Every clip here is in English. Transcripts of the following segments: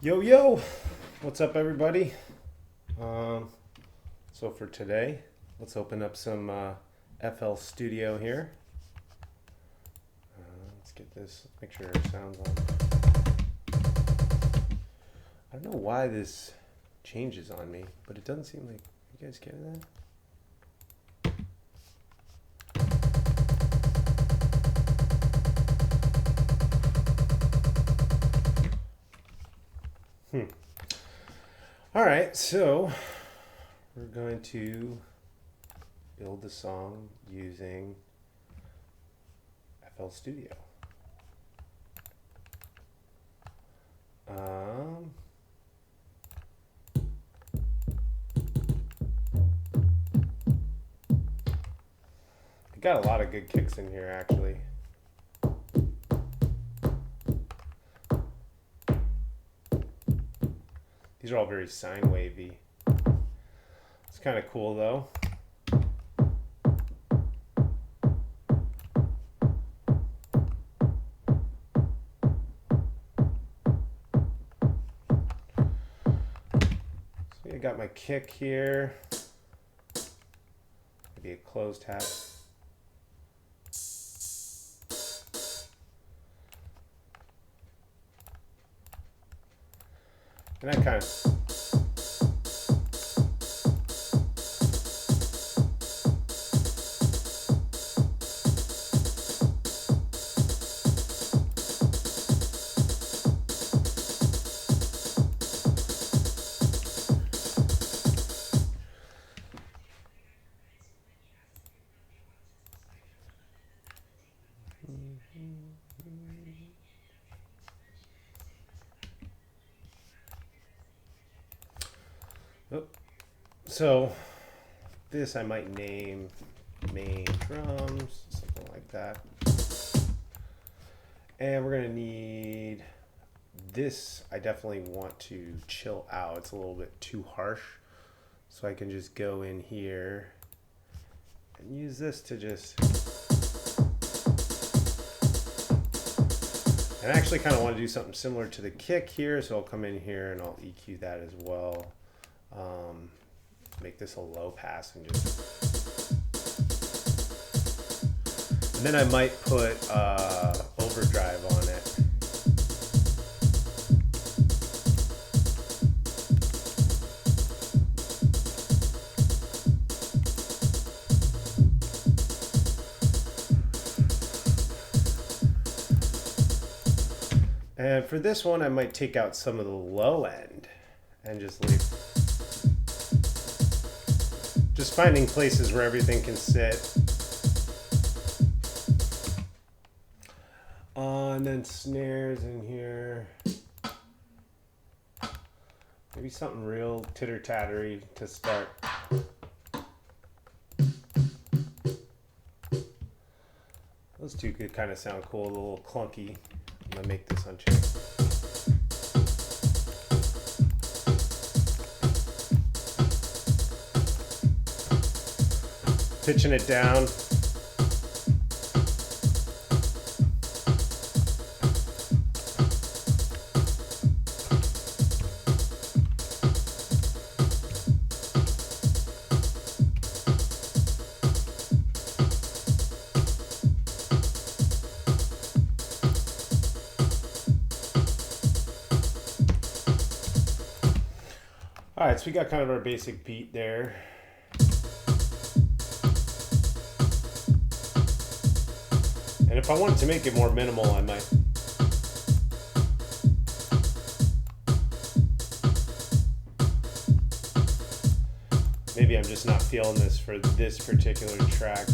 Yo, yo, what's up, everybody? Um, so for today, let's open up some FL Studio here. Let's get this, make sure our sound's on. I don't know why this changes on me, but it doesn't seem like, you guys get that? All right, so we're going to build the song using FL Studio. I got a lot of good kicks in here, actually. These are all very sine wavy. It's kind of cool though. So I got my kick here. Maybe a closed hat. And I kind of so this I might name main drums, something like that. And we're gonna need this. I definitely want to chill out. It's a little bit too harsh. So I can just go in here and use this to just, and I actually kind of want to do something similar to the kick here. So I'll come in here and I'll EQ that as well. Make this a low pass and just, and then I might put overdrive on it. And for this one, I might take out some of the low end and just leave. Just finding places where everything can sit. And then snares in here. Maybe something real titter-tattery to start. Those two could kind of sound cool, a little clunky. I'm gonna make this unchecked. Pitching it down. All right, so we got kind of our basic beat there. And if I wanted to make it more minimal, I might. Maybe I'm just not feeling this for this particular track.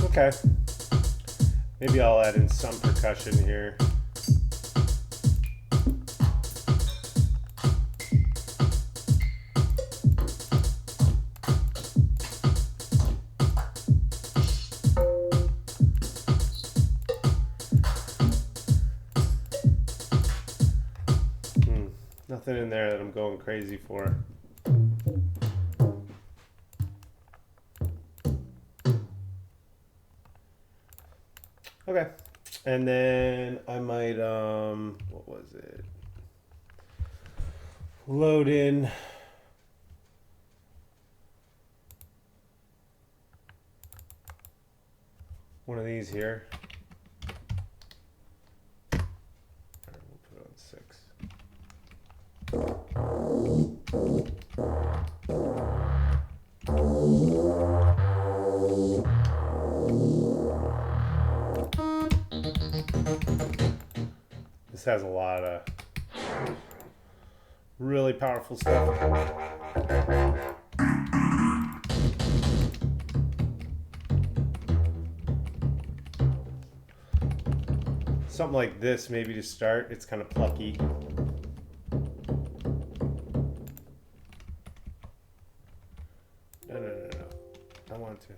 Okay. Maybe I'll add in some percussion here. Nothing in there that I'm going crazy for. Okay. And then I might, what was it? Load in one of these here. All right, we'll put it on 6. This has a lot of really powerful stuff. Something like this maybe to start. It's kind of plucky. No. I want to.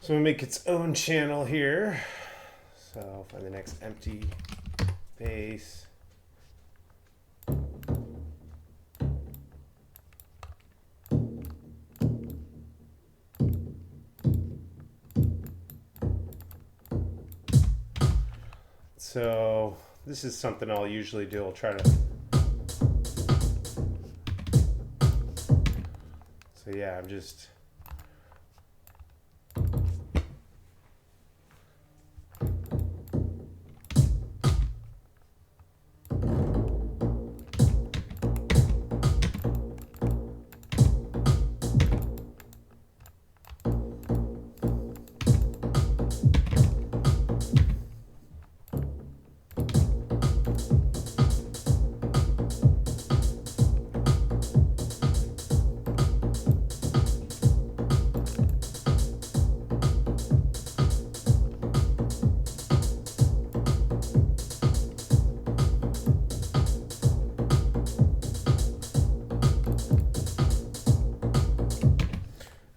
So we make its own channel here. So I'll find the next empty base. So this is something I'll usually do. I'll try to. So yeah, I'm just.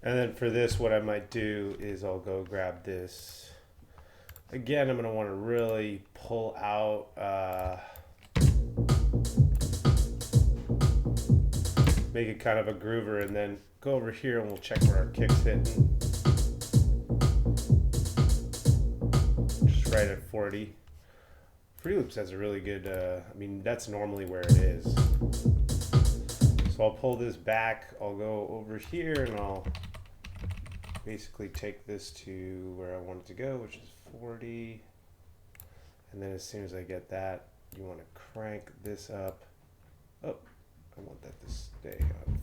And then for this, what I might do is I'll go grab this. Again, I'm going to want to really pull out make it kind of a groover, and then go over here and we'll check where our kick's hitting. Just right at 40. Free Loops has a really good, I mean, that's normally where it is. So I'll pull this back, I'll go over here, and I'll basically take this to where I want it to go, which is 40. And then as soon as I get that, you want to crank this up. Oh, I want that to stay on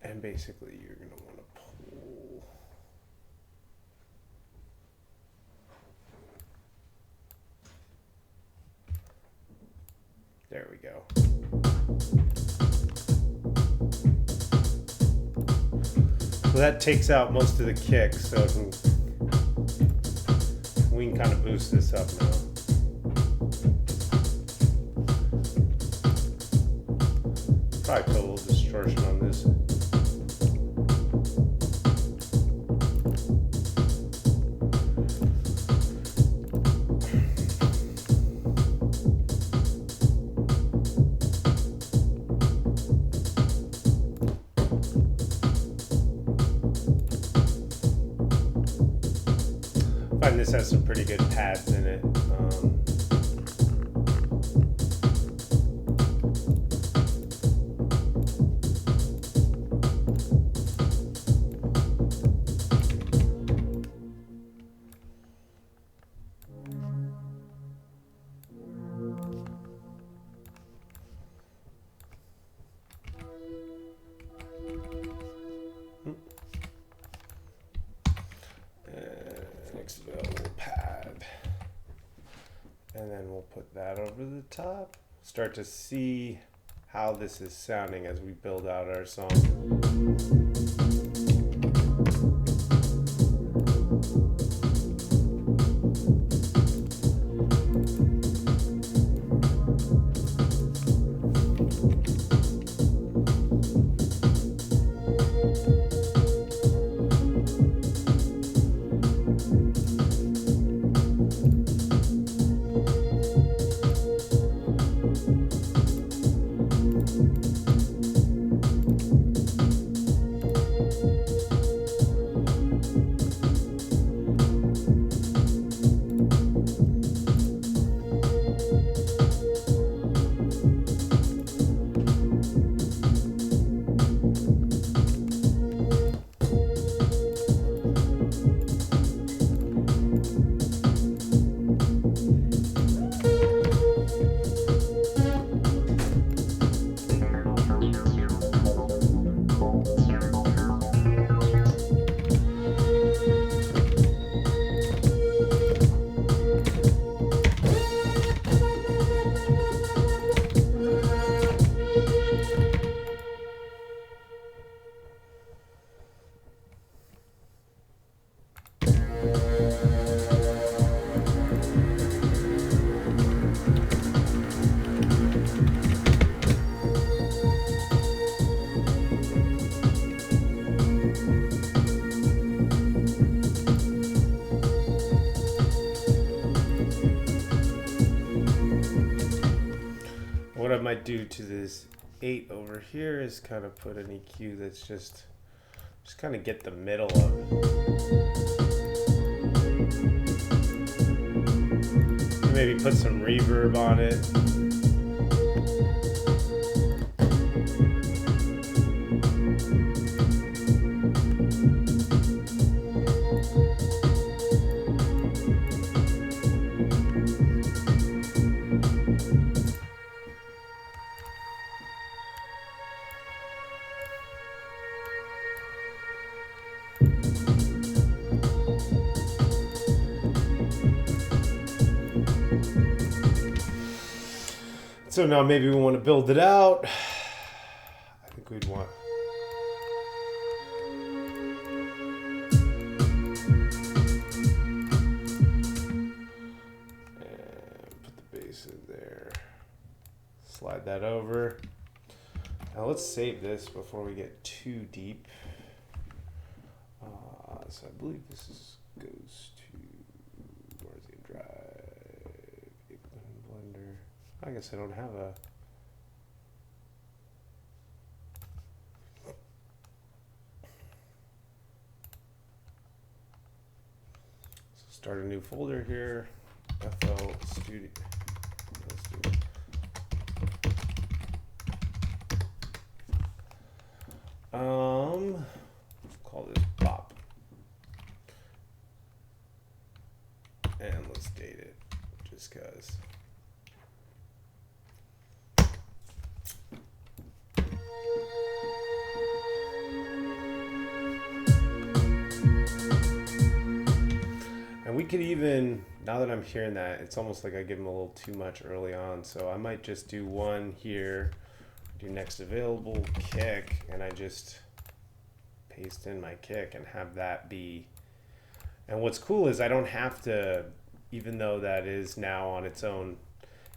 40. And basically you're going to want to pull. There we go. So that takes out most of the kick, so we can kind of boost this up now. Probably put a little distortion on this. I find this has some pretty good pads in it. Next available pad. And And then we'll put that over the top. Start to see how this is sounding as we build out our song. What I might do to this 8 over here is kind of put an EQ that's just kind of get the middle of it. Maybe put some reverb on it. So now maybe we want to build it out. I think we'd want... And put the bass in there. Slide that over. Now let's save this before we get too deep. So I believe this goes to... Where's the drive? Blender. I guess I don't have a... So start a new folder here. FL Studio. Call this Pop. And let's date it, just cause. And we could even, now that I'm hearing that, it's almost like I give them a little too much early on. So I might just do one here, do next available kick, and I just paste in my kick and have that be. And what's cool is I don't have to, even though that is now on its own,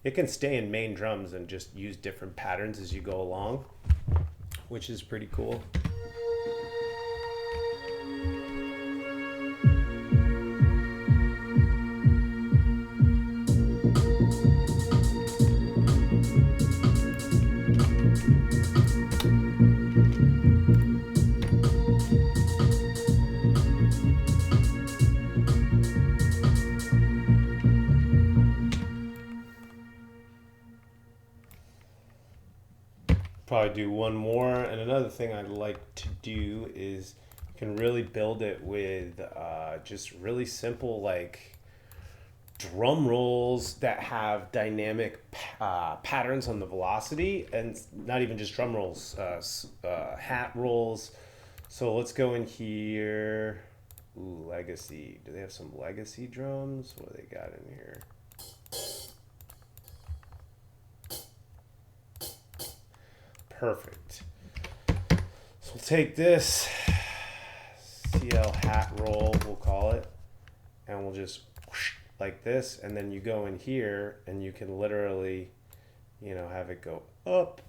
it can stay in main drums and just use different patterns as you go along, which is pretty cool. Probably do one more, and another thing I'd like to do is you can really build it with just really simple like drum rolls that have dynamic patterns on the velocity, and not even just drum rolls, hat rolls. So let's go in here. Ooh, legacy. Do they have some legacy drums? What do they got in here? Perfect. So we'll take this CL hat roll, we'll call it, and we'll just whoosh, like this, and then you go in here and you can literally, you know, have it go up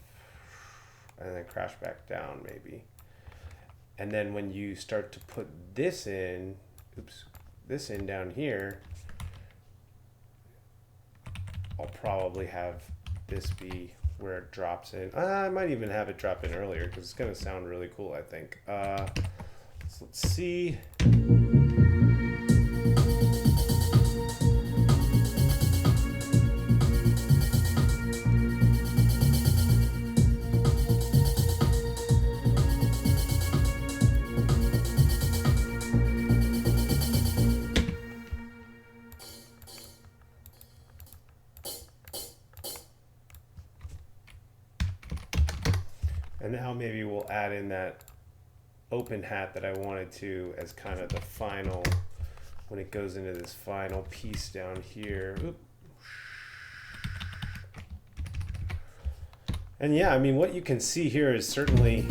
and then crash back down maybe. And then when you start to put this in, this in down here, I'll probably have this be where it drops in. I might even have it drop in earlier because it's going to sound really cool, I think. So let's see. And now maybe we'll add in that open hat that I wanted to as kind of the final, when it goes into this final piece down here. Oop. And yeah, I mean, what you can see here is certainly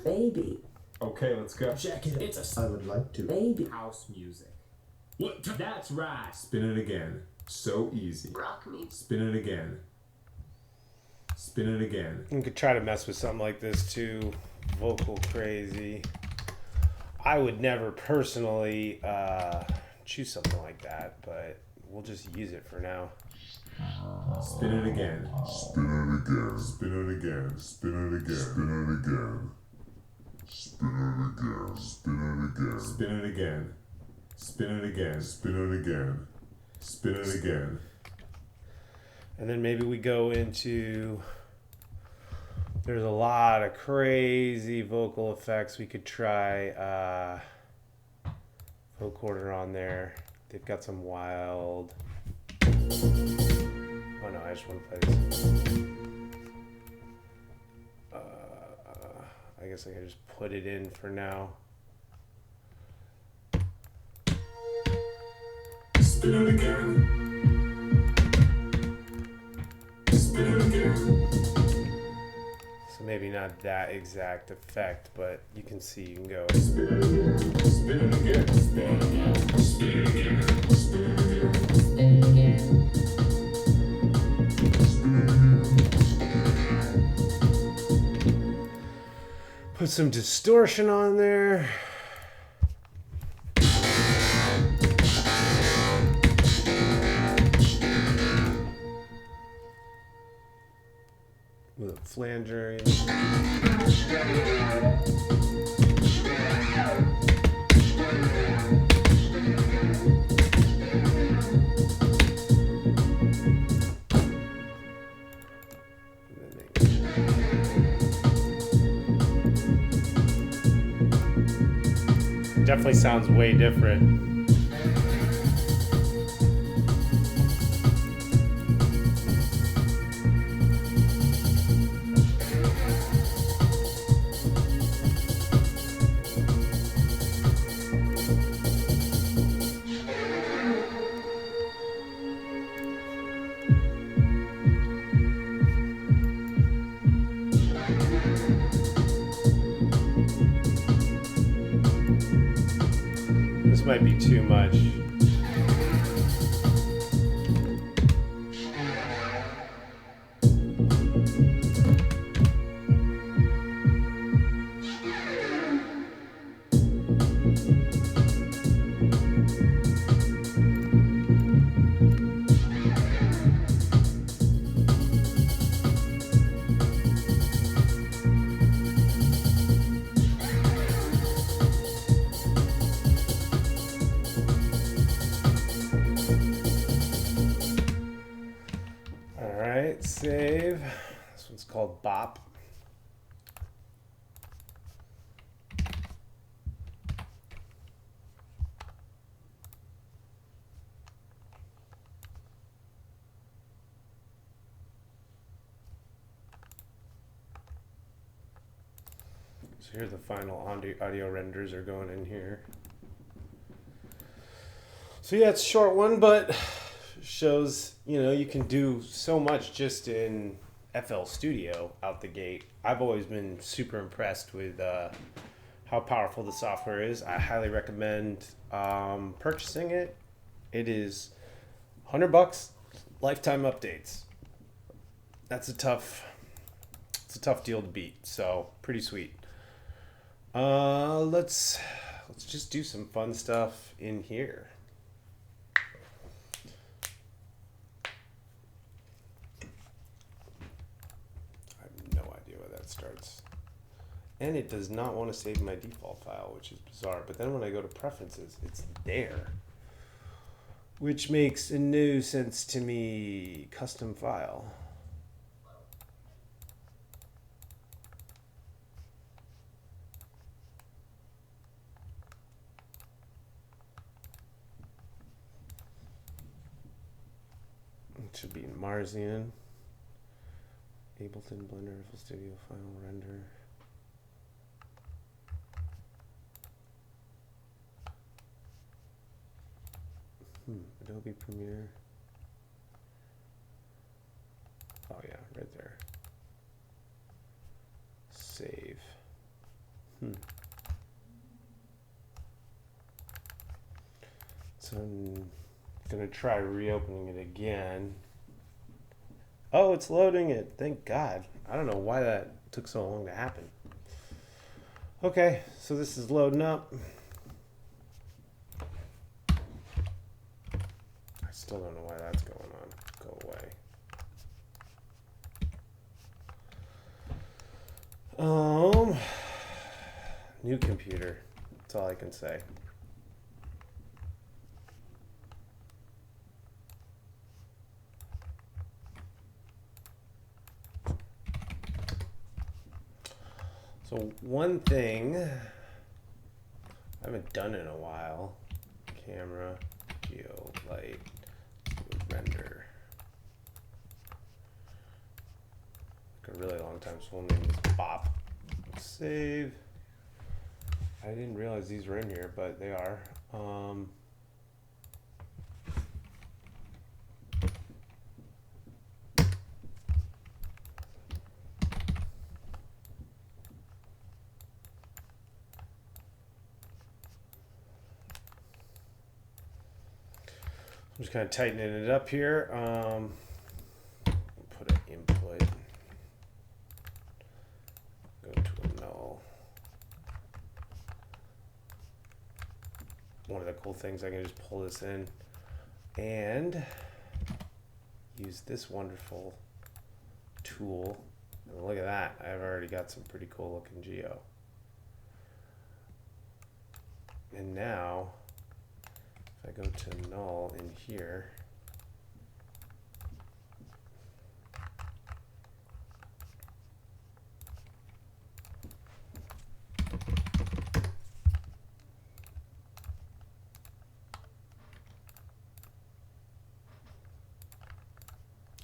baby. Okay, let's go. Check it. It's I would like to. Baby. house music. What? That's right. Spin it again. So easy. Rock me. Spin it again. Spin it again. you could try to mess with something like this too. Vocal crazy. I would never personally choose something like that, but we'll just use it for now. Spin it again. Spin it again. Spin it again. Spin it again. Spin it again. Spin it again. Spin it again. Spin it again. Spin it again. Spin it again. Spin it again. And then maybe we go into, there's a lot of crazy vocal effects. We could try vocoder on there. They've got some wild. Oh no, I just want to play this. I guess I can just put it in for now. Spin it again. Spin it again. So maybe not that exact effect, but you can see you can go. Spin it again. Spin it again. Spin it again. Spin it again. Spin it again. Spin it again. Put some distortion on there. With a flanger. Definitely sounds way different. This might be too much. Save. This one's called Bop. So here the final audio renders are going in here. So yeah, it's a short one, but shows, you know, you can do so much just in FL Studio out the gate. I've always been super impressed with how powerful the software is. I highly recommend purchasing it. It is $100, lifetime updates. It's a tough deal to beat. So pretty sweet. Let's just do some fun stuff in here. I have no idea where that starts. And it does not want to save my default file, which is bizarre. But then when I go to preferences, it's there. Which makes no sense to me. Custom file. It should be in Marzian. Ableton, Blender, FL Studio, Final Render. Adobe Premiere. Oh yeah, right there. Save. So I'm gonna try reopening it again. Oh, it's loading it. Thank God. I don't know why that took so long to happen. Okay, so this is loading up. I still don't know why that's going on. Go away. New computer. That's all I can say. So one thing I haven't done in a while, camera, geo, light, render. Like a really long time, so we'll name this Bop. Save. I didn't realize these were in here, but they are. I'm just kind of tightening it up here. Put an input. Go to a null. One of the cool things, I can just pull this in and use this wonderful tool. And look at that. I've already got some pretty cool looking geo. And now, if I go to null in here,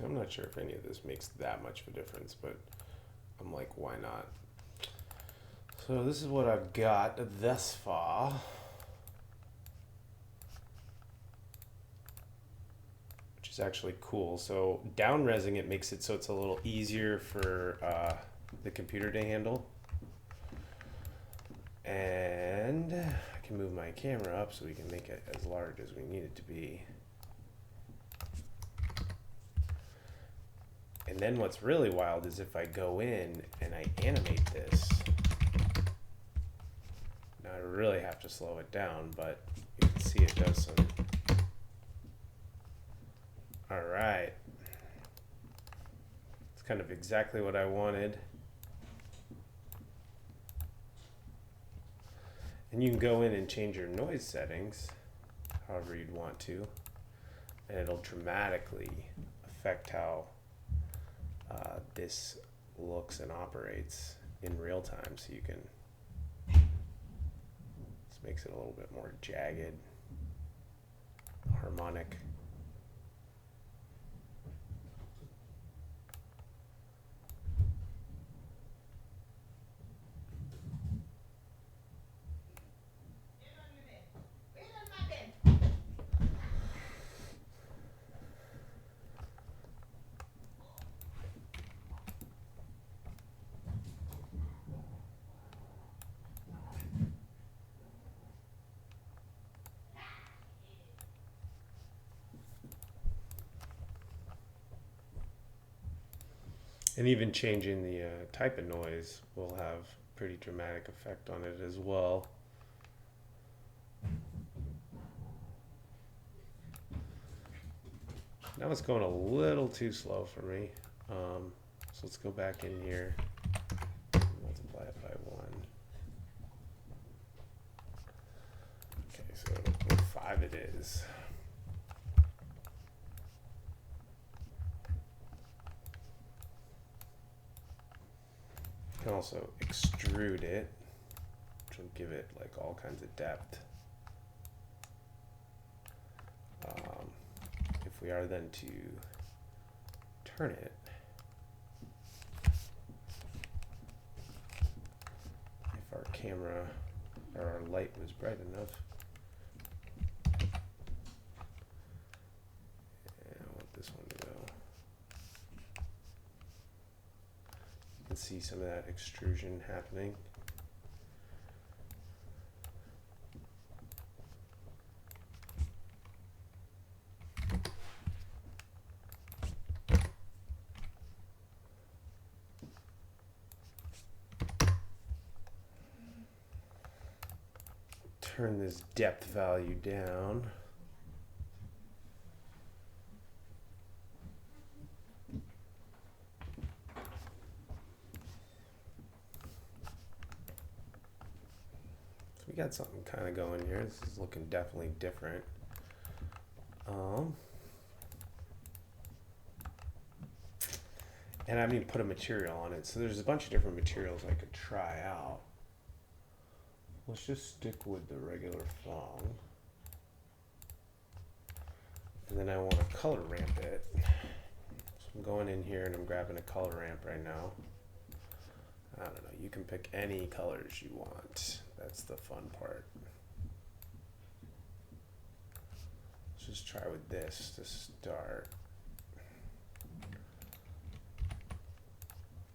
I'm not sure if any of this makes that much of a difference, but I'm like, why not? So this is what I've got thus far. Which is actually cool. So down resing it makes it so it's a little easier for the computer to handle. And I can move my camera up so we can make it as large as we need it to be. And then what's really wild is if I go in and I animate this. Now I really have to slow it down, but you can see it does some. All right. It's kind of exactly what I wanted. And you can go in and change your noise settings however you'd want to, and it'll dramatically affect how this looks and operates in real time. So you can, this makes it a little bit more jagged, harmonic. And even changing the type of noise will have pretty dramatic effect on it as well. Now it's going a little too slow for me. So let's go back in here, multiply it by 1. Okay, so 5 it is. You can also extrude it, which will give it like all kinds of depth. If we are then to turn it, if our camera or our light was bright enough, and I want this one to go. You can see some of that extrusion happening. Turn this depth value down. So we got something kind of going here. This is looking definitely different. And I haven't even put a material on it. So there's a bunch of different materials I could try out. Let's just stick with the regular thong. And then I want to color ramp it. So I'm going in here and I'm grabbing a color ramp right now. I don't know, you can pick any colors you want. That's the fun part. Let's just try with this to start.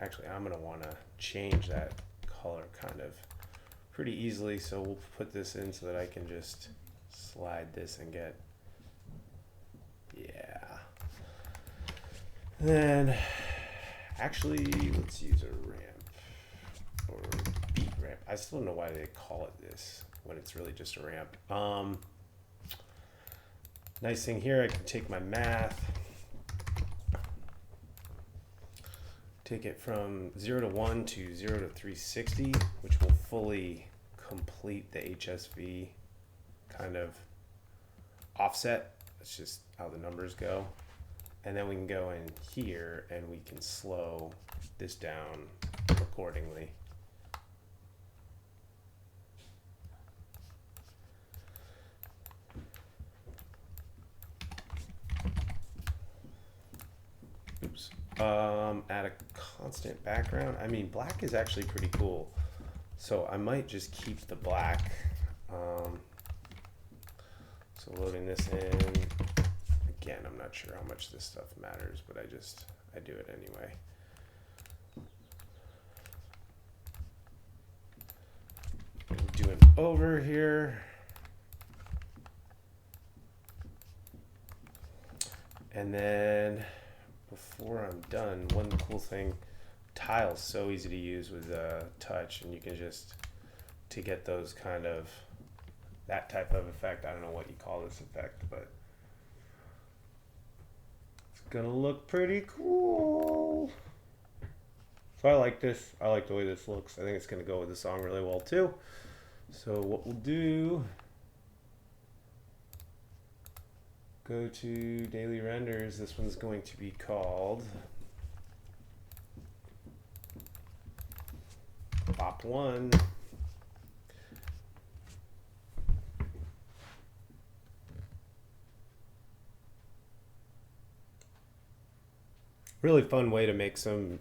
Actually, I'm going to want to change that color kind of pretty easily, so we'll put this in so that I can just slide this and get, yeah. Then actually let's use a ramp or beat ramp. I still don't know why they call it this when it's really just a ramp. Nice thing here, I can take my math, take it from 0 to 1 to 0 to 360, which will fully complete the HSV kind of offset. That's just how the numbers go. And then we can go in here and we can slow this down accordingly. Oops. Add a constant background. I mean, black is actually pretty cool. So I might just keep the black. So loading this in. Again, I'm not sure how much this stuff matters, but I do it anyway. Do an over here. And then before I'm done, one cool thing, tile's so easy to use with touch, and you can just, to get those kind of, that type of effect, I don't know what you call this effect, but it's gonna look pretty cool. So I like this, I like the way this looks. I think it's gonna go with the song really well too. So what we'll do, go to daily renders. This one's going to be called Bop 1. Really fun way to make some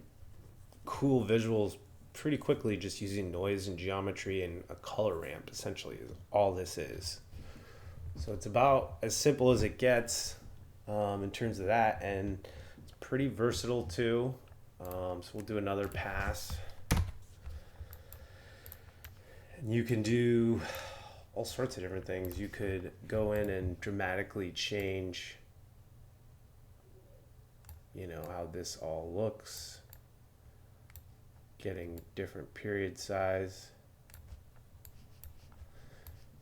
cool visuals pretty quickly, just using noise and geometry and a color ramp essentially is all this is. So it's about as simple as it gets in terms of that, and it's pretty versatile too. So we'll do another pass. And you can do all sorts of different things. You could go in and dramatically change, you know, how this all looks. getting different period size.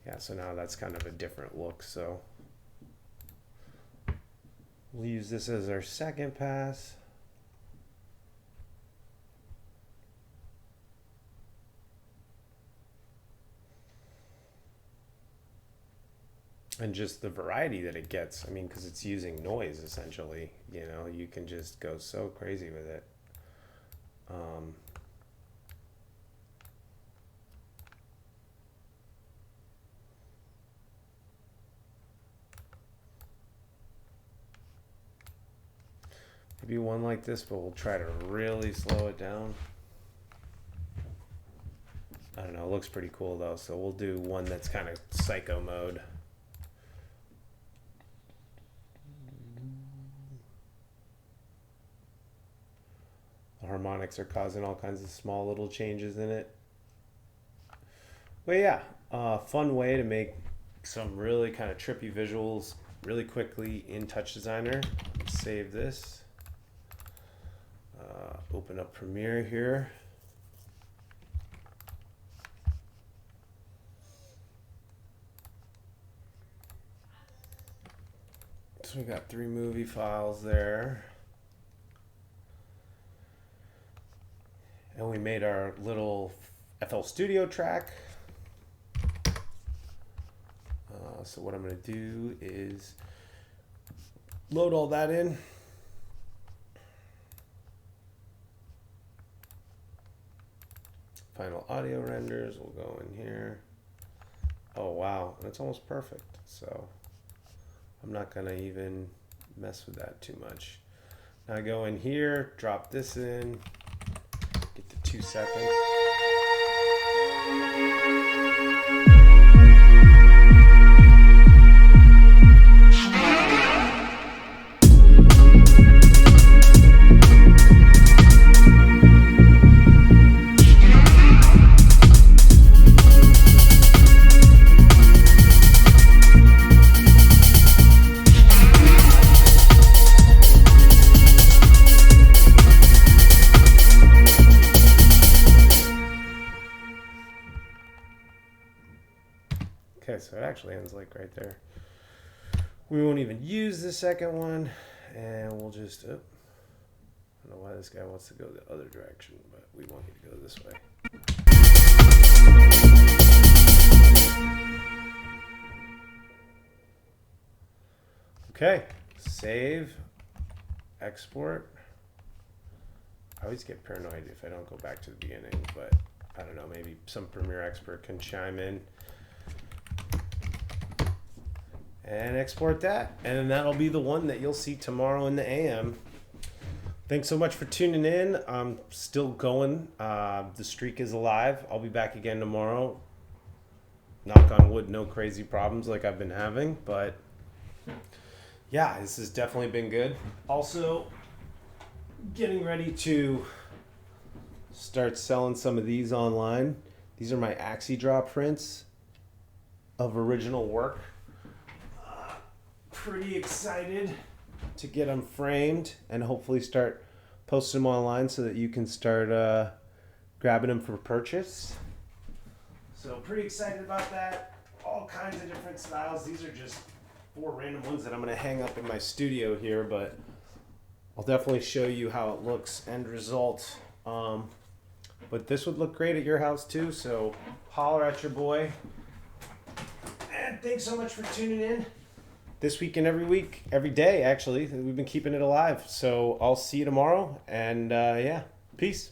Yeah, so now that's kind of a different look. So we'll use this as our second pass. And just the variety that it gets. I mean, because it's using noise essentially. You know, you can just go so crazy with it. Maybe one like this, but we'll try to really slow it down. I don't know, it looks pretty cool though, so we'll do one that's kind of psycho mode. The harmonics are causing all kinds of small little changes in it. But yeah, fun way to make some really kind of trippy visuals really quickly in Touchdesigner. Save this. Open up Premiere here. So we got 3 movie files there. And we made our little FL Studio track. So what I'm going to do is load all that in. Final audio renders will go in here. Oh wow, it's almost perfect. So I'm not gonna even mess with that too much. Now I go in here, drop this in, get to 2 seconds. Okay, so it actually ends like right there. We won't even use the second one, and we'll just, I don't know why this guy wants to go the other direction, but we want you to go this way. Okay, save, export. I always get paranoid if I don't go back to the beginning, but I don't know, maybe some Premiere expert can chime in. And export that, and that'll be the one that you'll see tomorrow in the AM. Thanks so much for tuning in. I'm still going. The streak is alive. I'll be back again tomorrow. Knock on wood, no crazy problems like I've been having, but yeah, this has definitely been good. Also, getting ready to start selling some of these online. These are my Axie Draw prints of original work. Pretty excited to get them framed and hopefully start posting them online so that you can start grabbing them for purchase. So pretty excited about that. All kinds of different styles. These are just 4 random ones that I'm going to hang up in my studio here, but I'll definitely show you how it looks end result. But this would look great at your house too, so holler at your boy. And thanks so much for tuning in. This week and every week, every day, actually. We've been keeping it alive. So I'll see you tomorrow. And yeah, peace.